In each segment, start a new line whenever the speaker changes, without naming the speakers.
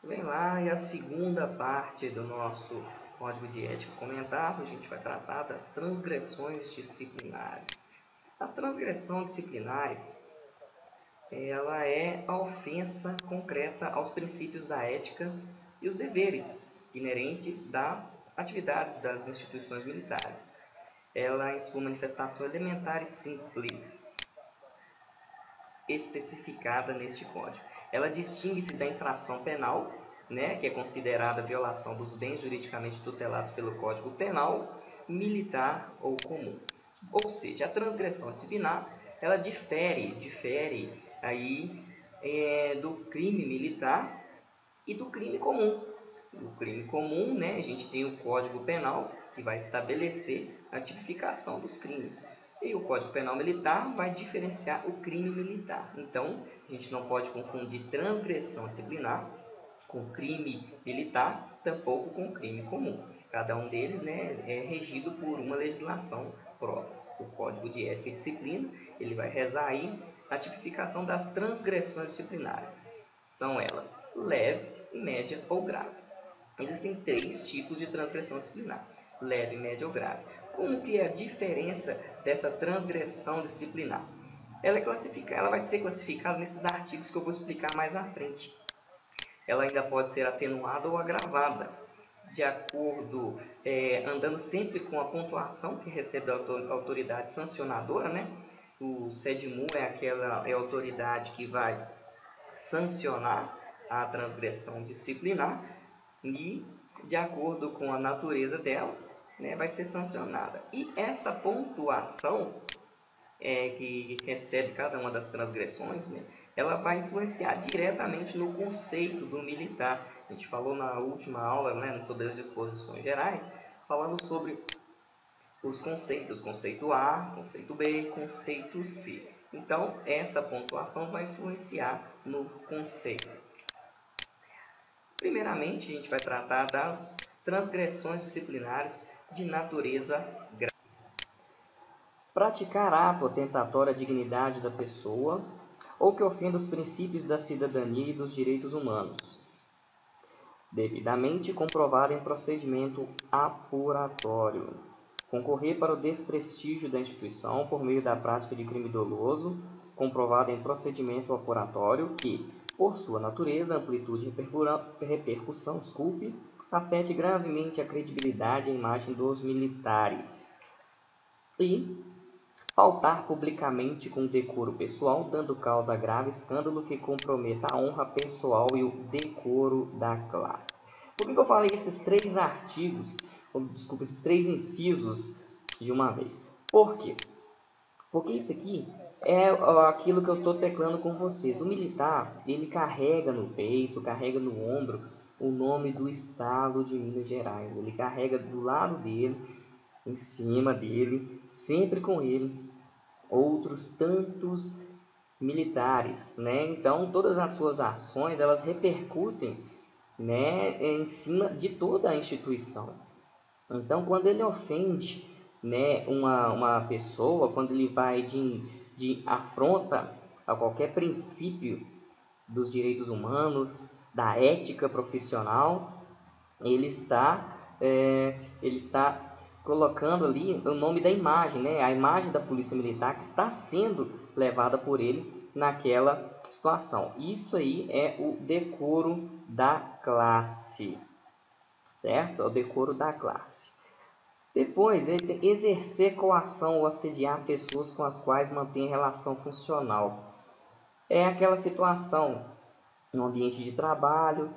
Vem lá e a segunda parte do nosso Código de Ética comentado, a gente vai tratar das transgressões disciplinares. As transgressões disciplinares, ela é a ofensa concreta aos princípios da ética e os deveres inerentes das atividades das instituições militares. Ela, em sua manifestação elementar e simples, especificada neste Código. Ela distingue-se da infração penal, né, que é considerada violação dos bens juridicamente tutelados pelo Código Penal, militar ou comum. Ou seja, a transgressão disciplinar, ela difere aí do crime militar e do crime comum. O crime comum, né, a gente tem o Código Penal, que vai estabelecer a tipificação dos crimes. E o Código Penal Militar vai diferenciar o crime militar. Então, a gente não pode confundir transgressão disciplinar com crime militar, tampouco com crime comum. Cada um deles, né, é regido por uma legislação própria. O Código de Ética e Disciplina, ele vai rezar aí a tipificação das transgressões disciplinares. São elas leve, média ou grave. Existem três tipos de transgressão disciplinar: leve, média ou grave. Como que é a diferença dessa transgressão disciplinar? Ela vai ser classificada nesses artigos que eu vou explicar mais à frente. Ela ainda pode ser atenuada ou agravada, de acordo, andando sempre com a pontuação que recebe a autoridade sancionadora, né? O SEDMU é a autoridade que vai sancionar a transgressão disciplinar e, de acordo com a natureza dela, né, vai ser sancionada. E essa pontuação que recebe cada uma das transgressões, né, ela vai influenciar diretamente no conceito do militar. A gente falou na última aula, né, sobre as disposições gerais, falando sobre os conceitos, conceito A, conceito B, conceito C. Então, essa pontuação vai influenciar no conceito. Primeiramente, a gente vai tratar das transgressões disciplinares de natureza grave. Praticar ato atentatório à dignidade da pessoa ou que ofenda os princípios da cidadania e dos direitos humanos, devidamente comprovado em procedimento apuratório. Concorrer para o desprestígio da instituição por meio da prática de crime doloso, comprovado em procedimento apuratório que, por sua natureza, amplitude e repercussão, afete gravemente a credibilidade e a imagem dos militares. E faltar publicamente com decoro pessoal, dando causa a grave escândalo que comprometa a honra pessoal e o decoro da classe. Por que eu falei esses três artigos, esses três incisos de uma vez? Por quê? Porque isso aqui é aquilo que eu estou teclando com vocês. O militar, ele carrega no peito, carrega no ombro o nome do estado de Minas Gerais. Ele carrega do lado dele, em cima dele, sempre com ele, outros tantos militares, né? Então, todas as suas ações, elas repercutem, né, em cima de toda a instituição. Então, quando ele ofende, né, uma pessoa, quando ele vai de afronta a qualquer princípio dos direitos humanos, da ética profissional, ele está colocando ali o nome da imagem, né? A imagem da polícia militar que está sendo levada por ele naquela situação. Isso aí é o decoro da classe, certo? É o decoro da classe. Depois, exercer coação ou assediar pessoas com as quais mantém relação funcional. É aquela situação no ambiente de trabalho,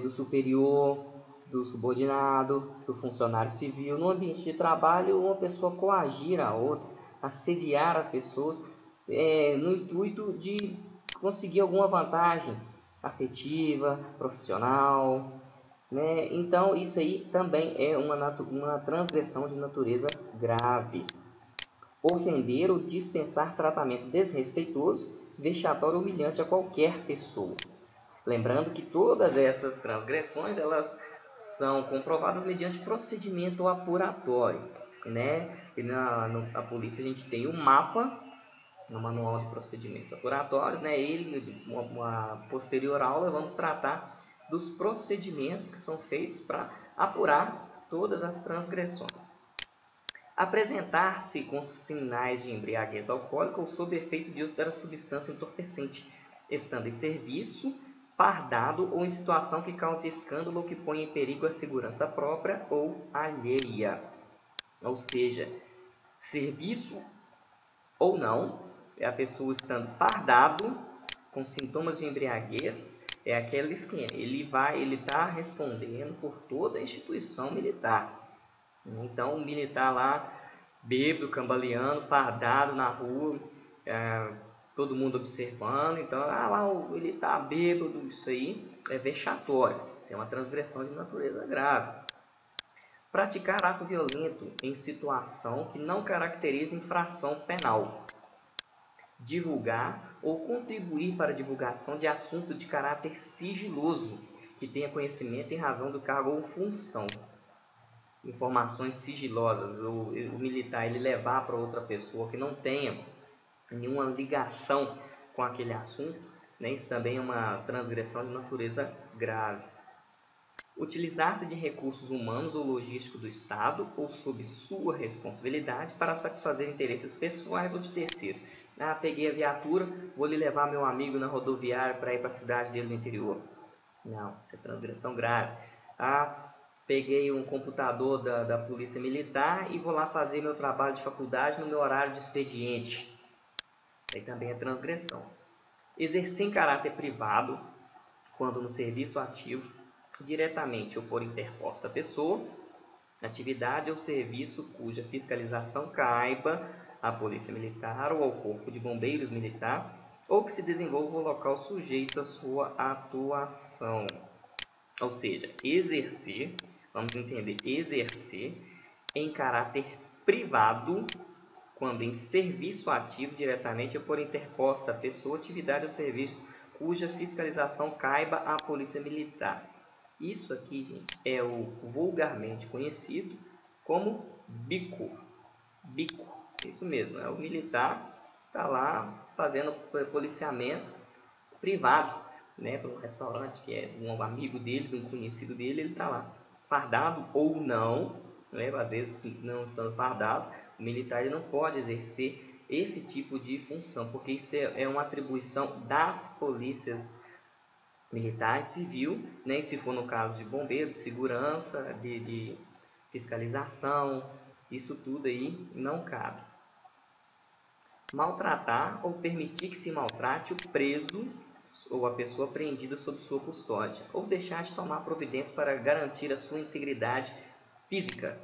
do superior, do subordinado, do funcionário civil. No ambiente de trabalho, uma pessoa coagir a outra, assediar as pessoas, no intuito de conseguir alguma vantagem afetiva, profissional, né? Então, isso aí também é uma transgressão de natureza grave. Ofender ou dispensar tratamento desrespeitoso, vexatório ou humilhante a qualquer pessoa. Lembrando que todas essas transgressões, elas são comprovadas mediante procedimento apuratório, né? E na polícia a gente tem o mapa, no manual de procedimentos apuratórios, né? Uma posterior aula vamos tratar dos procedimentos que são feitos para apurar todas as transgressões. Apresentar-se com sinais de embriaguez alcoólica ou sob efeito de uso da substância entorpecente, estando em serviço, fardado ou em situação que cause escândalo ou que ponha em perigo a segurança própria ou alheia. Ou seja, serviço ou não, é a pessoa estando fardado, com sintomas de embriaguez, é aquele esquema. Ele está respondendo por toda a instituição militar. Então, o militar lá, bêbado, cambaleando, fardado na rua, todo mundo observando. Então, lá ele está bêbado, isso aí é vexatório. Isso é uma transgressão de natureza grave. Praticar ato violento em situação que não caracteriza infração penal. Divulgar ou contribuir para a divulgação de assunto de caráter sigiloso, que tenha conhecimento em razão do cargo ou função. Informações sigilosas, o militar ele levar para outra pessoa que não tenha nenhuma ligação com aquele assunto, né? Isso também é uma transgressão de natureza grave. Utilizar-se de recursos humanos ou logísticos do Estado ou sob sua responsabilidade para satisfazer interesses pessoais ou de terceiros. Peguei a viatura, vou lhe levar meu amigo na rodoviária para ir para a cidade dele no interior. Não, isso é transgressão grave. Peguei um computador da Polícia Militar e vou lá fazer meu trabalho de faculdade no meu horário de expediente. Isso aí também é transgressão. Exercer em caráter privado, quando no serviço ativo, diretamente ou por interposta pessoa, atividade ou serviço cuja fiscalização caiba à Polícia Militar ou ao Corpo de Bombeiros Militar, ou que se desenvolva no local sujeito à sua atuação. Ou seja, exercer, vamos entender, exercer em caráter privado, quando em serviço ativo diretamente ou por interposta pessoa, atividade ou serviço cuja fiscalização caiba à Polícia Militar. Isso aqui, gente, é o vulgarmente conhecido como bico. Bico, isso mesmo, é o militar está lá fazendo policiamento privado, né, para um restaurante que é de um amigo dele, de um conhecido dele, ele está lá, fardado ou não, né, às vezes não estando fardado, o militar ele não pode exercer esse tipo de função, porque isso é uma atribuição das polícias militar e civil, né, se for no caso de bombeiro, de segurança, de fiscalização, isso tudo aí não cabe. Maltratar ou permitir que se maltrate o preso ou a pessoa apreendida sob sua custódia, ou deixar de tomar providência para garantir a sua integridade física.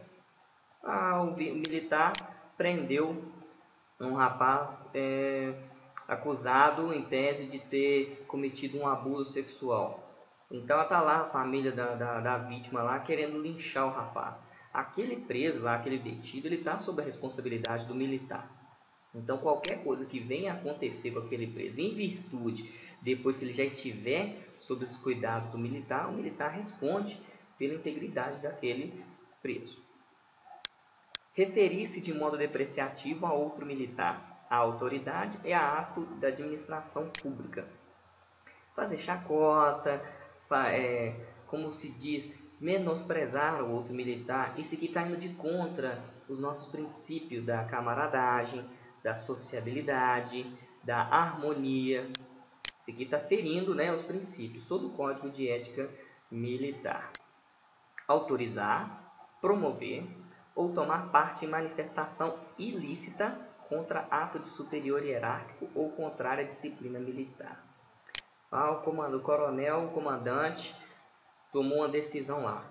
O militar prendeu um rapaz acusado em tese de ter cometido um abuso sexual. Então está lá a família da vítima lá querendo linchar o rapaz. Aquele preso lá, aquele detido, ele está sob a responsabilidade do militar. Então qualquer coisa que venha acontecer com aquele preso, em virtude, depois que ele já estiver sob os cuidados do militar, o militar responde pela integridade daquele preso. Referir-se de modo depreciativo a outro militar. A autoridade é ato da administração pública. Fazer chacota, como se diz, menosprezar o outro militar. Isso aqui está indo de contra os nossos princípios da camaradagem, da sociabilidade, da harmonia. Isso aqui está ferindo, né, os princípios, todo o código de ética militar. Autorizar, promover ou tomar parte em manifestação ilícita contra ato de superior hierárquico ou contrária à disciplina militar. O coronel, o comandante, tomou uma decisão lá.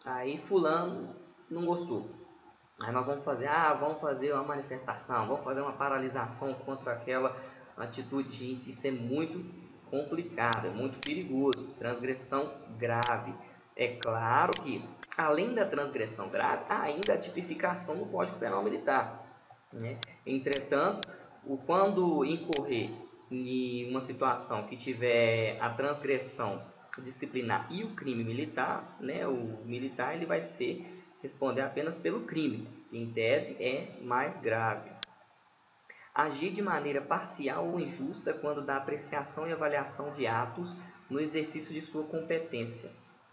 Aí fulano não gostou. Aí nós vamos fazer uma manifestação, vamos fazer uma paralisação contra aquela atitude. Gente, isso é muito complicado, é muito perigoso, transgressão grave. É claro que, além da transgressão grave, há ainda a tipificação no Código Penal Militar, né? Entretanto, quando incorrer em uma situação que tiver a transgressão disciplinar e o crime militar, né, o militar ele vai responder apenas pelo crime, que em tese é mais grave. Agir de maneira parcial ou injusta quando da apreciação e avaliação de atos no exercício de sua competência,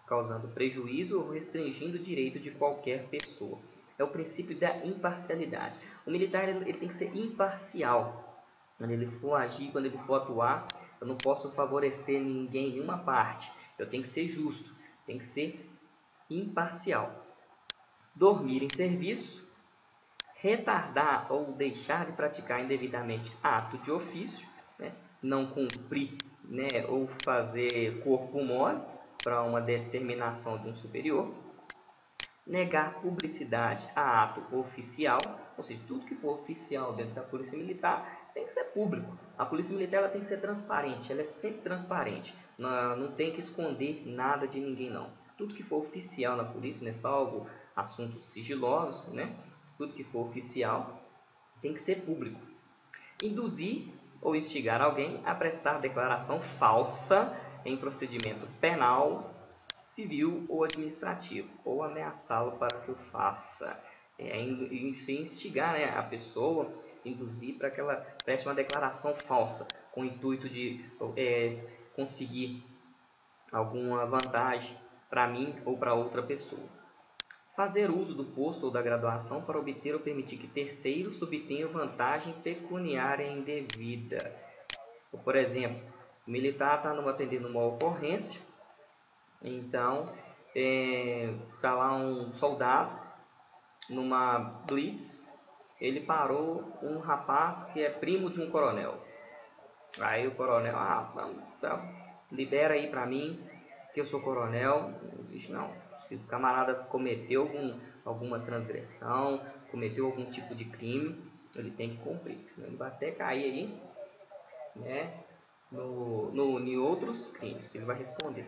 causando prejuízo ou restringindo o direito de qualquer pessoa. É o princípio da imparcialidade. O militar ele tem que ser imparcial. Quando ele for agir, quando ele for atuar, eu não posso favorecer ninguém, nenhuma parte. Eu tenho que ser justo, tenho que ser imparcial. Dormir em serviço, retardar ou deixar de praticar indevidamente ato de ofício, né? Não cumprir, né? Ou fazer corpo mole para uma determinação de um superior, negar publicidade a ato oficial, ou seja, tudo que for oficial dentro da Polícia Militar tem que ser público. A Polícia Militar ela tem que ser transparente, ela é sempre transparente, não tem que esconder nada de ninguém não. Tudo que for oficial na polícia, né, salvo assuntos sigilosos, né, tudo que for oficial tem que ser público. Induzir ou instigar alguém a prestar declaração falsa em procedimento penal, civil ou administrativo, ou ameaçá-lo para que o faça. Instigar, né, a pessoa, induzir para que ela preste uma declaração falsa, com o intuito de conseguir alguma vantagem para mim ou para outra pessoa. Fazer uso do posto ou da graduação para obter ou permitir que terceiros obtenham vantagem pecuniária indevida. Por exemplo, o militar está atendendo uma ocorrência, então está lá um soldado numa blitz, ele parou um rapaz que é primo de um coronel. Aí o coronel, libera aí para mim, que eu sou coronel. Diz, não, se o camarada cometeu alguma transgressão, cometeu algum tipo de crime, ele tem que cumprir, senão ele vai até cair aí, né, em outros crimes, ele vai responder.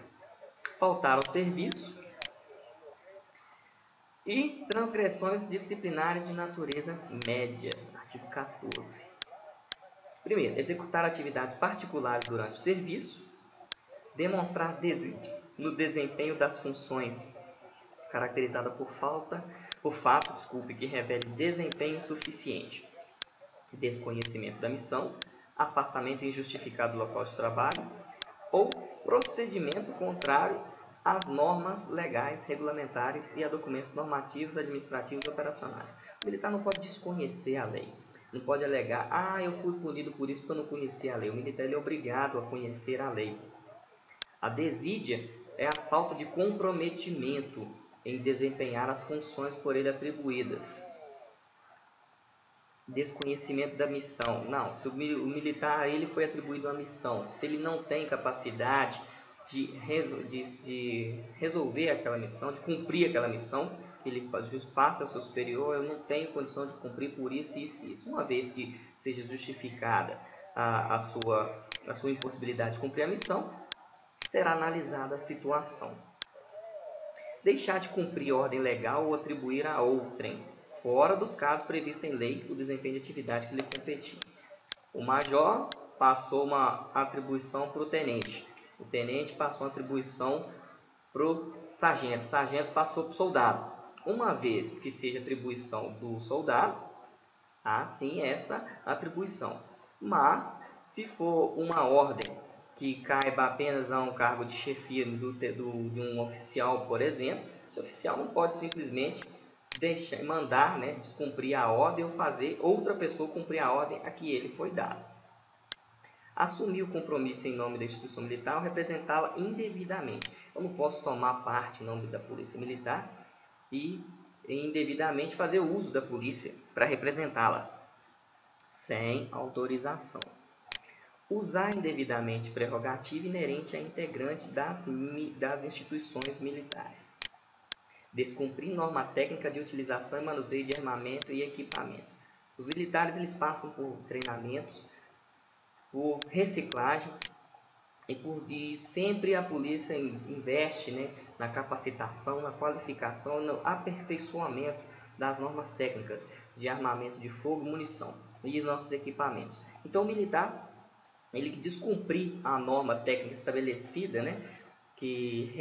Faltar ao serviço e transgressões disciplinares de natureza média, artigo 14. Primeiro, executar atividades particulares durante o serviço, demonstrar desígnio no desempenho das funções caracterizada por fato que revele desempenho insuficiente, desconhecimento da missão, afastamento injustificado do local de trabalho ou procedimento contrário às normas legais, regulamentares e a documentos normativos, administrativos e operacionais. O militar não pode desconhecer a lei. Não pode alegar, eu fui punido por isso porque eu não conhecia a lei. O militar ele é obrigado a conhecer a lei. A desídia é a falta de comprometimento em desempenhar as funções por ele atribuídas. Desconhecimento da missão. Não, se o militar ele foi atribuído uma missão, se ele não tem capacidade de resolver aquela missão, de cumprir aquela missão, ele passa ao seu superior, eu não tenho condição de cumprir por isso, isso e isso. Uma vez que seja justificada a sua impossibilidade de cumprir a missão, será analisada a situação. Deixar de cumprir ordem legal ou atribuir a outrem, fora dos casos previstos em lei, o desempenho de atividade que lhe competir. O major passou uma atribuição para o tenente. O tenente passou uma atribuição para o sargento. O sargento passou para o soldado. Uma vez que seja atribuição do soldado, há sim essa atribuição. Mas, se for uma ordem que caiba apenas a um cargo de chefia de um oficial, por exemplo, esse oficial não pode simplesmente mandar, né, descumprir a ordem ou fazer outra pessoa cumprir a ordem a que ele foi dado. Assumir o compromisso em nome da instituição militar ou representá-la indevidamente. Eu não posso tomar parte em nome da Polícia Militar e indevidamente fazer uso da polícia para representá-la, sem autorização. Usar indevidamente prerrogativa inerente a integrante das instituições militares. Descumprir norma técnica de utilização e manuseio de armamento e equipamento. Os militares eles passam por treinamentos, por reciclagem e sempre a polícia investe, né, na capacitação, na qualificação, no aperfeiçoamento das normas técnicas de armamento de fogo, munição e nossos equipamentos. Então o militar ele descumprir a norma técnica estabelecida, né, que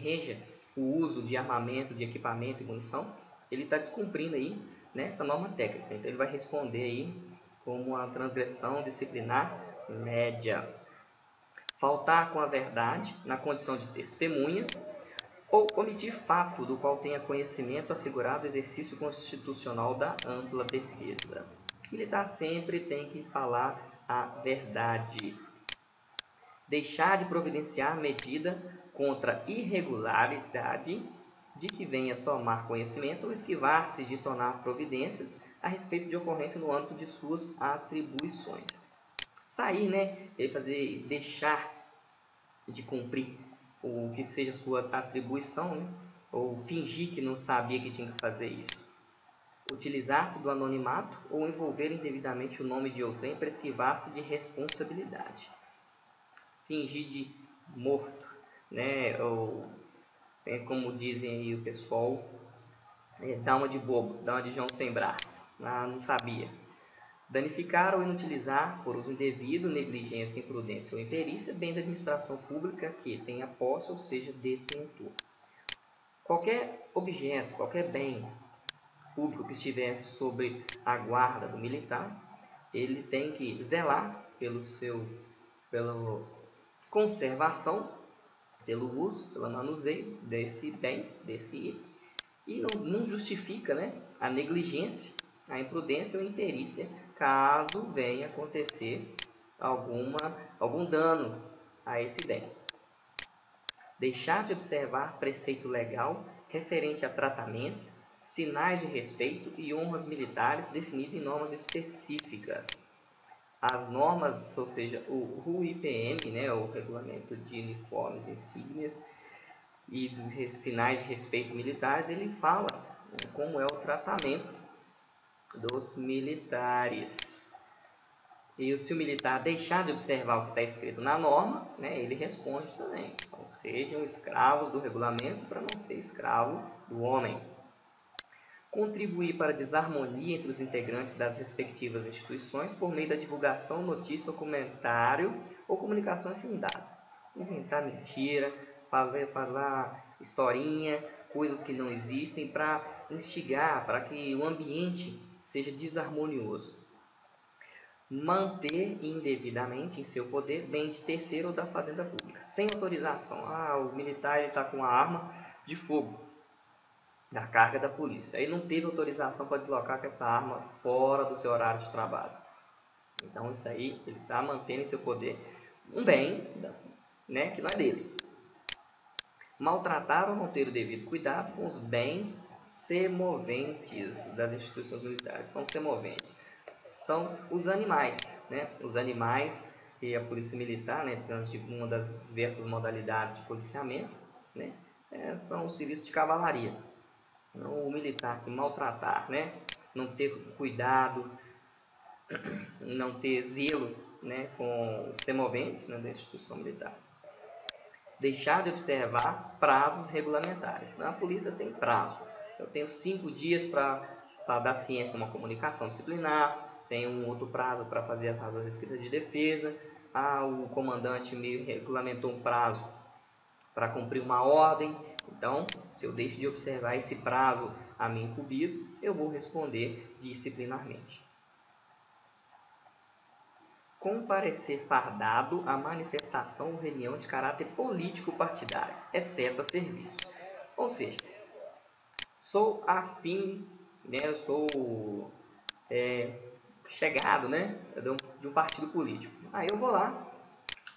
reja o uso de armamento, de equipamento e munição, ele está descumprindo aí, né, essa norma técnica. Então ele vai responder aí como uma transgressão disciplinar média. faltar com a verdade na condição de testemunha, ou omitir fato do qual tenha conhecimento assegurado o exercício constitucional da ampla defesa. O militar sempre tem que falar a verdade. Deixar de providenciar medida contra irregularidade de que venha tomar conhecimento ou esquivar-se de tornar providências a respeito de ocorrência no âmbito de suas atribuições. Sair, né? Deixar de cumprir o que seja sua atribuição, né? Ou fingir que não sabia que tinha que fazer isso. Utilizar-se do anonimato ou envolver indevidamente o nome de outrem para esquivar-se de responsabilidade. Fingir de morto, né? Ou, como dizem aí o pessoal, dá uma de bobo, dá uma de João sem braço. Ah, não sabia. Danificar ou inutilizar por uso indevido, negligência, imprudência ou imperícia, bem da administração pública que tenha posse ou seja detentor. Qualquer objeto, qualquer bem público que estiver sob a guarda do militar, ele tem que zelar pela conservação, pelo uso, pelo manuseio desse bem, desse item, e não justifica, né, a negligência, a imprudência ou a imperícia, caso venha acontecer algum dano a esse bem. Deixar de observar preceito legal referente a tratamento, sinais de respeito e honras militares definido em normas específicas. As normas, ou seja, o RUIPM, né, o Regulamento de Uniformes, Insígnias e dos sinais de respeito militares, ele fala como é o tratamento dos militares. E se o militar deixar de observar o que está escrito na norma, né, ele responde também. Então, sejam escravos do regulamento para não ser escravo do homem. Contribuir para a desarmonia entre os integrantes das respectivas instituições por meio da divulgação, notícia ou comentário ou comunicação infundada. Inventar mentira, falar historinha, coisas que não existem para instigar, para que o ambiente seja desarmonioso. Manter indevidamente em seu poder bem de terceiro ou da fazenda pública, sem autorização. O militar está com uma arma de fogo da carga da polícia. Aí não teve autorização para deslocar com essa arma fora do seu horário de trabalho. Então isso aí, ele está mantendo em seu poder um bem, né, que não é dele. Maltratar ou não ter o devido cuidado com os bens semoventes das instituições militares. São semoventes. São os animais, né? Os animais e a polícia militar, né, uma das diversas modalidades de policiamento, né, são os serviços de cavalaria. O militar que maltratar, né, não ter cuidado, não ter zelo, né, com os semoventes, né, da instituição militar. Deixar de observar prazos regulamentares. A polícia tem prazo. Eu tenho 5 dias para dar ciência a uma comunicação disciplinar, tem um outro prazo para fazer as razões escritas de defesa. O comandante me regulamentou um prazo para cumprir uma ordem. Então, se eu deixo de observar esse prazo a mim incumbido, eu vou responder disciplinarmente. Comparecer fardado à manifestação ou reunião de caráter político partidário, exceto a serviço. Ou seja, sou afim, né, eu sou chegado, né, de um partido político. Aí eu vou lá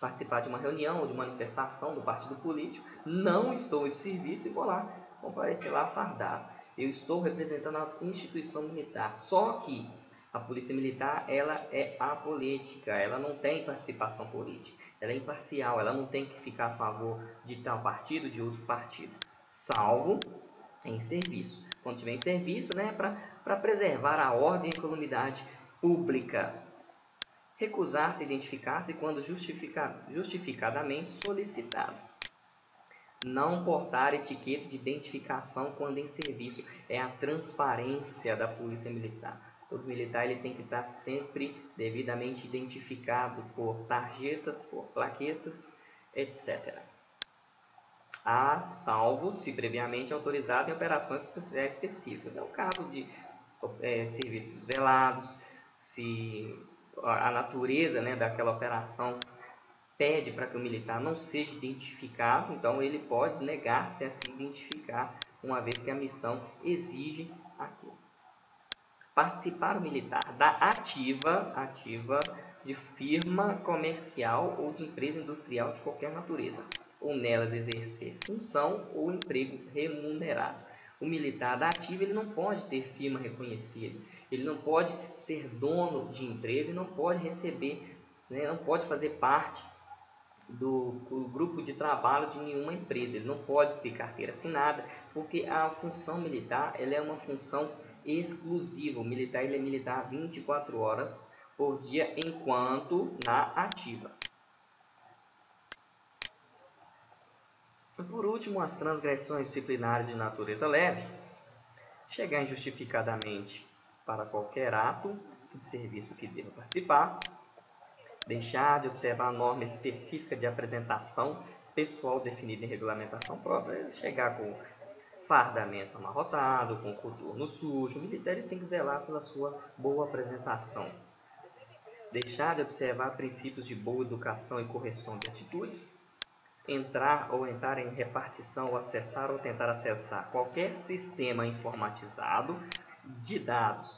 participar de uma reunião ou de uma manifestação do partido político, não estou em serviço e vou lá comparecer lá fardado. Eu estou representando a instituição militar, só que a polícia militar, ela é apolítica, ela não tem participação política, ela é imparcial, ela não tem que ficar a favor de tal partido, de outro partido, salvo em serviço. Quando estiver em serviço, né, para preservar a ordem e calamidade pública. Recusar-se a identificar-se quando justificadamente solicitado. Não portar etiqueta de identificação quando em serviço. É a transparência da polícia militar. Todo militar ele tem que estar sempre devidamente identificado por tarjetas, por plaquetas, etc. Salvo se previamente autorizado em operações específicas. É o caso de serviços velados, se a natureza, né, daquela operação pede para que o militar não seja identificado, então ele pode negar-se a se identificar, uma vez que a missão exige aquilo. Participar o militar da ativa de firma comercial ou de empresa industrial de qualquer natureza, ou nelas exercer função ou emprego remunerado. O militar da ativa ele não pode ter firma reconhecida, ele não pode ser dono de empresa e não pode receber, né, não pode fazer parte do grupo de trabalho de nenhuma empresa, ele não pode ter carteira assinada, porque a função militar ela é uma função exclusiva. O militar ele é militar 24 horas por dia enquanto na ativa. Por último, as transgressões disciplinares de natureza leve. Chegar injustificadamente para qualquer ato de serviço que deva participar. Deixar de observar a norma específica de apresentação pessoal definida em regulamentação própria. Chegar com fardamento amarrotado, com coturno sujo. O militar ele tem que zelar pela sua boa apresentação. Deixar de observar princípios de boa educação e correção de atitudes. Entrar em repartição, ou acessar ou tentar acessar qualquer sistema informatizado de dados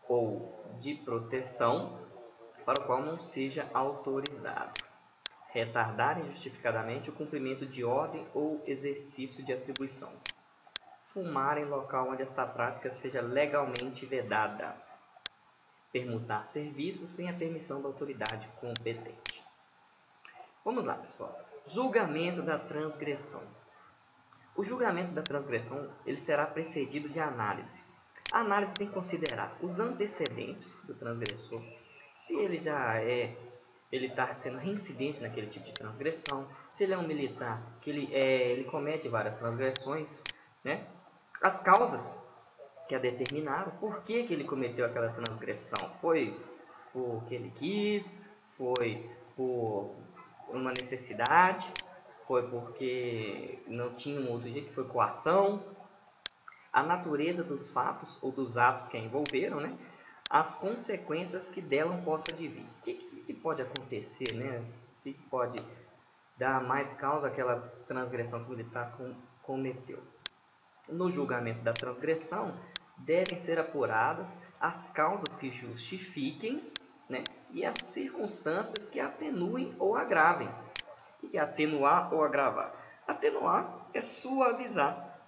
ou de proteção para o qual não seja autorizado. Retardar injustificadamente o cumprimento de ordem ou exercício de atribuição. Fumar em local onde esta prática seja legalmente vedada. Permutar serviços sem a permissão da autoridade competente. Vamos lá, pessoal. Julgamento da transgressão. O julgamento da transgressão ele será precedido de análise. A análise tem que considerar os antecedentes do transgressor, se ele está sendo reincidente naquele tipo de transgressão, se ele é um militar que ele comete várias transgressões, né? As causas que a determinaram, por que ele cometeu aquela transgressão, foi porque ele quis, foi por uma necessidade, foi porque não tinha um outro jeito, foi coação, a natureza dos fatos ou dos atos que a envolveram, né? As consequências que dela possam advir. O que pode acontecer, né? O que pode dar mais causa àquela transgressão que o militar cometeu? No julgamento da transgressão, devem ser apuradas as causas que justifiquem, né? E as circunstâncias que atenuem ou agravem. E atenuar ou agravar. Atenuar é suavizar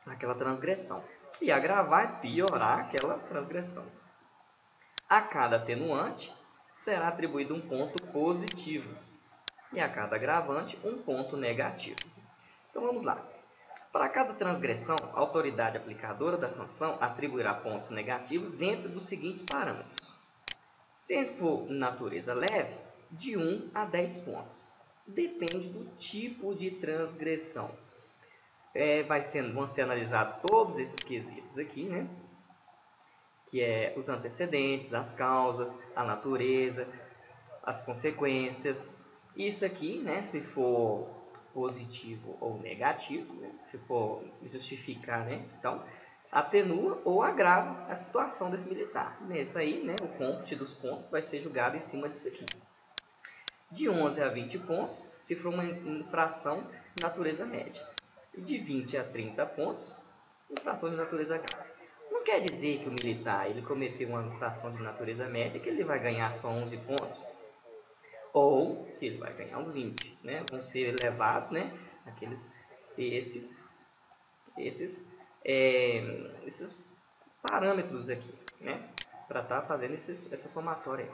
aquela transgressão. E agravar é piorar aquela transgressão. A cada atenuante será atribuído um ponto positivo e a cada agravante um ponto negativo. Então vamos lá. Para cada transgressão, a autoridade aplicadora da sanção atribuirá pontos negativos dentro dos seguintes parâmetros. Se for natureza leve, de 1 a 10 pontos. Depende do tipo de transgressão. Vão ser analisados todos esses quesitos aqui, né? Que é os antecedentes, as causas, a natureza, as consequências. Isso aqui, né? Se for positivo ou negativo, né? Se for justificar, né? Então, atenua ou agrava a situação desse militar. Nesse aí, né? O cômputo dos pontos vai ser julgado em cima disso aqui. De 11 a 20 pontos, se for uma infração de natureza média. E de 20 a 30 pontos, infração de natureza grave. Não quer dizer que o militar ele cometeu uma infração de natureza média que ele vai ganhar só 11 pontos. Ou que ele vai ganhar uns 20. Né? Vão ser elevados, né? Esses parâmetros aqui, né? Para estar fazendo essa somatória aí.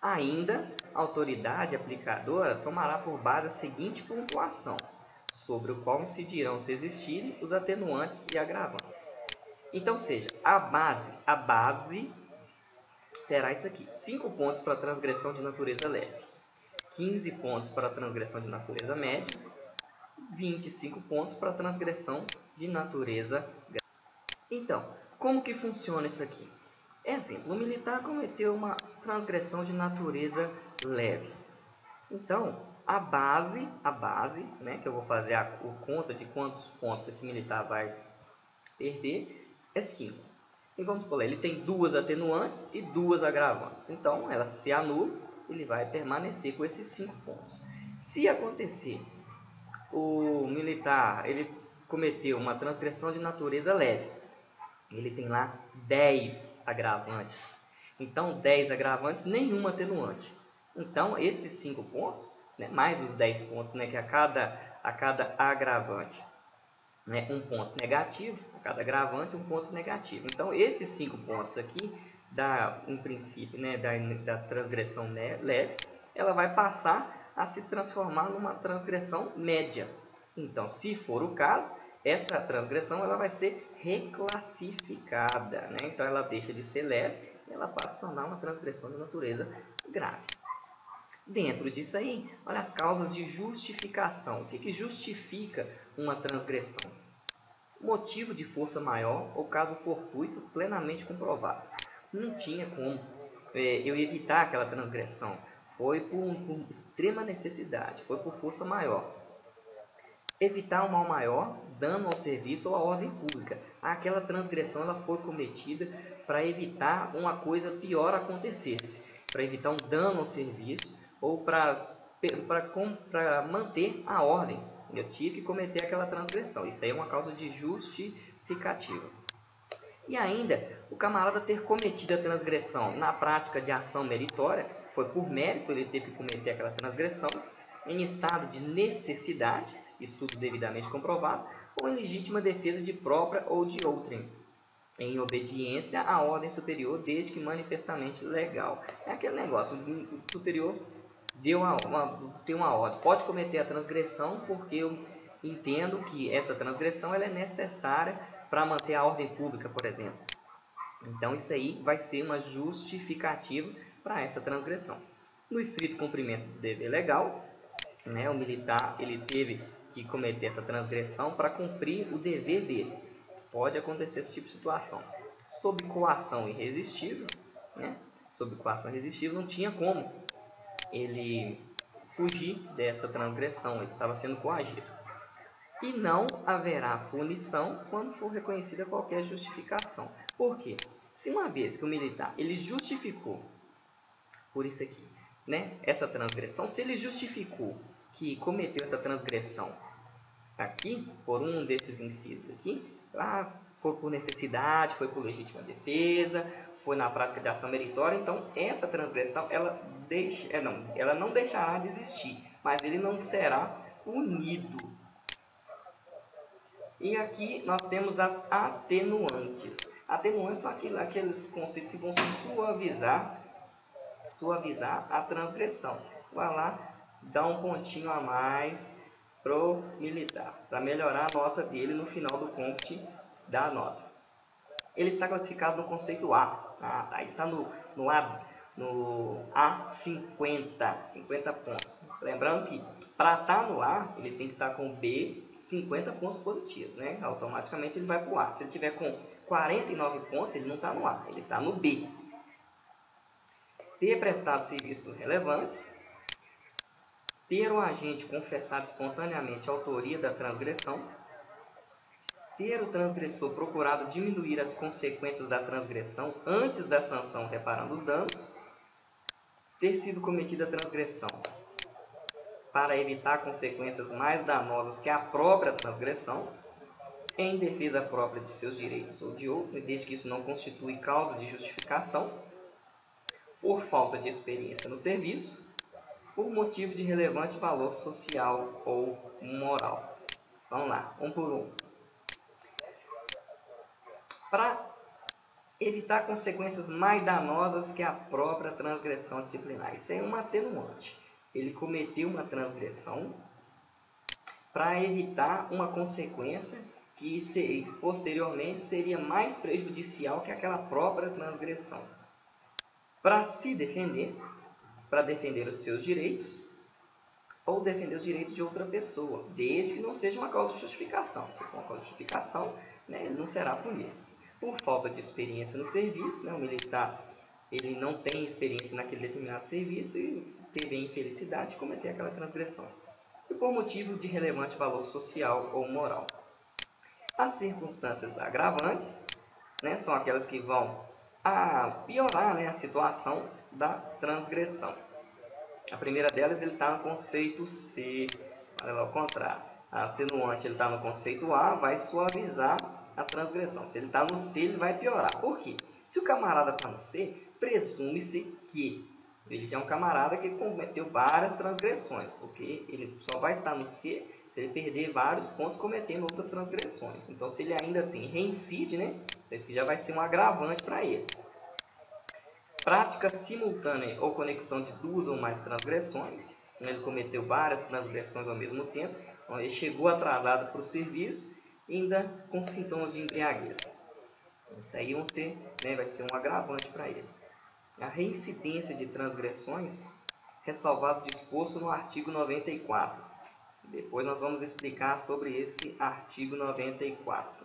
Ainda, a autoridade aplicadora tomará por base a seguinte pontuação, sobre o qual incidirão, se existirem, os atenuantes e agravantes. Então, seja, a base será isso aqui. 5 pontos para transgressão de natureza leve, 15 pontos para transgressão de natureza média, 25 pontos para transgressão de natureza grave. Então, como que funciona isso aqui? Exemplo, o militar cometeu uma transgressão de natureza leve. Então, a base, né, que eu vou fazer a conta de quantos pontos esse militar vai perder, é 5. E vamos supor, ele tem 2 atenuantes e 2 agravantes. Então, elas se anulam ele vai permanecer com esses 5 pontos. Se acontecer o militar ele cometeu uma transgressão de natureza leve, ele tem lá 10 agravantes. Então, 10 agravantes, nenhuma atenuante. Então, esses 5 pontos, né, mais os 10 pontos, né, que a cada agravante, né, um ponto negativo, a cada agravante, um ponto negativo. Então, esses 5 pontos aqui, em princípio, né, da transgressão leve, ela vai passar a se transformar numa transgressão média. Então, se for o caso, essa transgressão ela vai ser reclassificada, né? Então, ela deixa de ser leve e ela passa a se tornar uma transgressão de natureza grave. Dentro disso aí, olha as causas de justificação. O que justifica uma transgressão? Motivo de força maior ou caso fortuito plenamente comprovado. Não tinha como eu evitar aquela transgressão. Foi por extrema necessidade, foi por força maior. Evitar um mal maior, dano ao serviço ou à ordem pública. Aquela transgressão ela foi cometida para evitar uma coisa pior acontecesse, para evitar um dano ao serviço ou para manter a ordem. Eu tive que cometer aquela transgressão. Isso aí é uma causa de justificativa. E ainda, o camarada ter cometido a transgressão na prática de ação meritória, foi por mérito, ele teve que cometer aquela transgressão, em estado de necessidade, isso tudo devidamente comprovado, ou em legítima defesa de própria ou de outrem, em obediência à ordem superior, desde que manifestamente legal. É aquele negócio, o superior tem uma ordem, pode cometer a transgressão porque eu entendo que essa transgressão ela é necessária para manter a ordem pública, por exemplo. Então, isso aí vai ser uma justificativa para essa transgressão. No estrito cumprimento do dever legal, né, o militar ele teve que cometer essa transgressão para cumprir o dever dele. Pode acontecer esse tipo de situação. Sob coação irresistível, né, sob coação irresistível, não tinha como ele fugir dessa transgressão, ele estava sendo coagido. E não haverá punição quando for reconhecida qualquer justificação. Por quê? Se uma vez que o militar ele justificou por isso aqui, né, essa transgressão, se ele justificou que cometeu essa transgressão aqui, por um desses incisos aqui, foi por necessidade, foi por legítima defesa, foi na prática de ação meritória, então essa transgressão ela não deixará de existir, mas ele não será punido. E aqui nós temos as atenuantes. Atenuantes são aqueles conceitos que vão suavizar a transgressão. Vai lá, dá um pontinho a mais pro militar, para melhorar a nota dele no final do cômputo da nota. Ele está classificado no conceito A. Aí está no A50, 50 pontos. Lembrando que para estar no A, ele tem que estar com B 50 pontos positivos, né? Automaticamente ele vai para o A. Se ele tiver com 49 pontos, ele não está no A, ele está no B. Ter prestado serviços relevantes, ter o agente confessado espontaneamente a autoria da transgressão, ter o transgressor procurado diminuir as consequências da transgressão antes da sanção reparando os danos, ter sido cometida a transgressão para evitar consequências mais danosas que a própria transgressão, em defesa própria de seus direitos ou de outro, desde que isso não constitui causa de justificação, por falta de experiência no serviço, por motivo de relevante valor social ou moral. Vamos lá, um por um. Para evitar consequências mais danosas que a própria transgressão disciplinar. Isso é um atenuante. Ele cometeu uma transgressão para evitar uma consequência que posteriormente seria mais prejudicial que aquela própria transgressão. Para se defender, para defender os seus direitos, ou defender os direitos de outra pessoa, desde que não seja uma causa de justificação. Se for uma causa de justificação, né, ele não será punido. Por falta de experiência no serviço, né, o militar ele não tem experiência naquele determinado serviço e teve a infelicidade de cometer aquela transgressão. E por motivo de relevante valor social ou moral. As circunstâncias agravantes, né, são aquelas que vão piorar, né, a situação da transgressão. A primeira delas, ele está no conceito C, olha lá, ao contrário. A atenuante, ele está no conceito A, vai suavizar a transgressão. Se ele está no C, ele vai piorar. Por quê? Se o camarada está no C, presume-se que ele já é um camarada que cometeu várias transgressões, porque ele só vai estar no C se ele perder vários pontos cometendo outras transgressões. Então, se ele ainda assim reincide, né, isso que já vai ser um agravante para ele. Prática simultânea ou conexão de duas ou mais transgressões. Ele cometeu várias transgressões ao mesmo tempo. Então, ele chegou atrasado para o serviço, ainda com sintomas de embriaguez. Isso aí vai ser um agravante para ele. A reincidência de transgressões, ressalvado o disposto no artigo 94. Depois nós vamos explicar sobre esse artigo 94.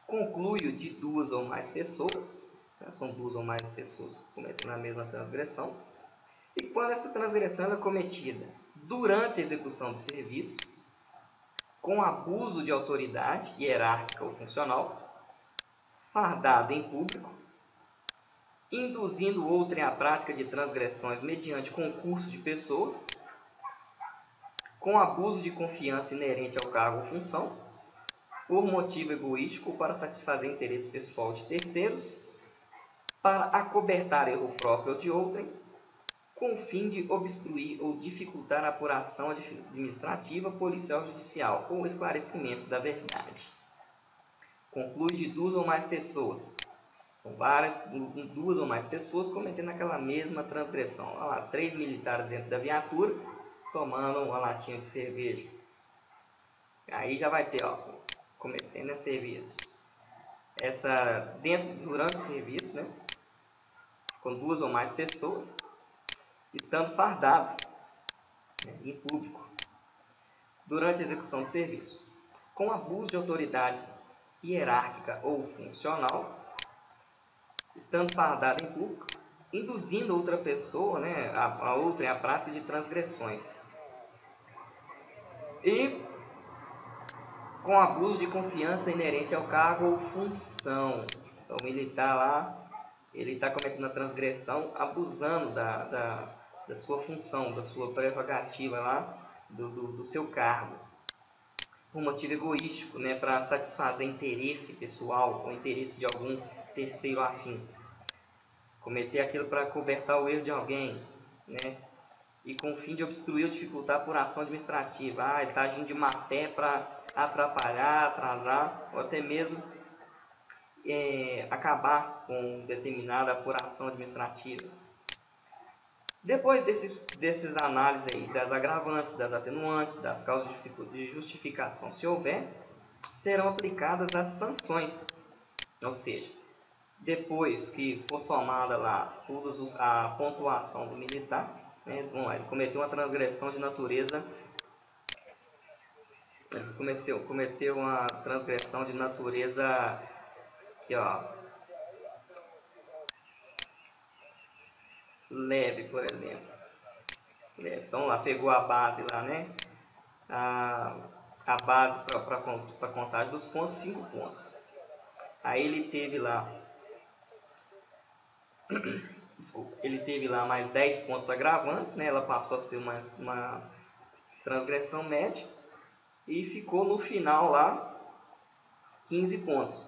Conclui o de duas ou mais pessoas, são duas ou mais pessoas cometendo a mesma transgressão, e quando essa transgressão é cometida durante a execução do serviço, com abuso de autoridade hierárquica ou funcional, fardado em público, induzindo outrem à prática de transgressões mediante concurso de pessoas, com abuso de confiança inerente ao cargo ou função, por motivo egoístico ou para satisfazer interesse pessoal de terceiros, para acobertar erro próprio ou de outrem, com o fim de obstruir ou dificultar a apuração administrativa, policial, judicial ou esclarecimento da verdade. Conclui de duas ou mais pessoas. São duas ou mais pessoas cometendo aquela mesma transgressão. Olha lá, 3 militares dentro da viatura, tomando uma latinha de cerveja. Aí já vai ter, cometendo esse serviço. Durante o serviço, né? Com duas ou mais pessoas, estando fardado, né, em público, durante a execução do serviço, com abuso de autoridade hierárquica ou funcional, estando fardado em público, induzindo outra pessoa, né, a outra a prática de transgressões, e com abuso de confiança inerente ao cargo ou função. Então, o militar lá, ele está cometendo a transgressão, abusando da sua função, da sua prerrogativa lá, do seu cargo, por motivo egoístico, né, para satisfazer interesse pessoal ou interesse de algum terceiro afim. Cometer aquilo para cobertar o erro de alguém, né, e com o fim de obstruir ou dificultar a apuração administrativa. Ele está agindo de má fé para atrapalhar, atrasar, ou até mesmo acabar com determinada apuração administrativa. Depois desses análises aí, das agravantes, das atenuantes, das causas de justificação, se houver, serão aplicadas as sanções. Ou seja, depois que for somada lá a pontuação do militar, né, ele cometeu uma transgressão de natureza, cometeu uma transgressão de natureza aqui, leve, por exemplo. Então lá pegou a base lá, né? A base para contagem dos pontos, 5 pontos. Aí ele teve lá ele teve lá mais 10 pontos agravantes, né? Ela passou a ser uma transgressão média e ficou no final lá 15 pontos.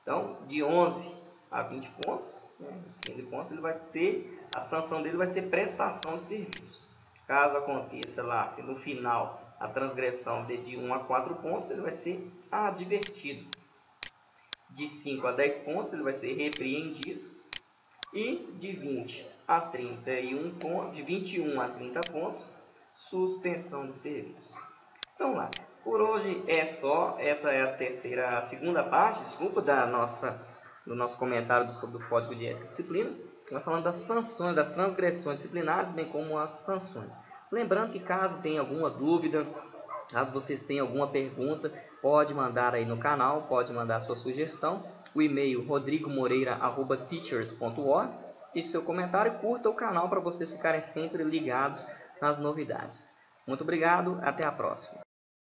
Então, de 11 a 20 pontos, né, os 15 pontos, ele vai ter, a sanção dele vai ser prestação de serviço. Caso aconteça lá que no final a transgressão dê de 1 a 4 pontos, ele vai ser advertido. De 5 a 10 pontos, ele vai ser repreendido. E de 20 a 31 pontos, de 21 a 30 pontos, suspensão de serviço. Então lá, por hoje é só. Essa é a segunda parte, desculpa, do nosso comentário sobre o Código de Ética e Disciplina. Nós falando das sanções, das transgressões disciplinares, bem como as sanções. Lembrando que caso tenha alguma dúvida, caso vocês tenham alguma pergunta, pode mandar aí no canal, pode mandar sua sugestão. O e-mail rodrigomoreira@teachers.org. Deixe seu comentário e curta o canal para vocês ficarem sempre ligados nas novidades. Muito obrigado, até a próxima.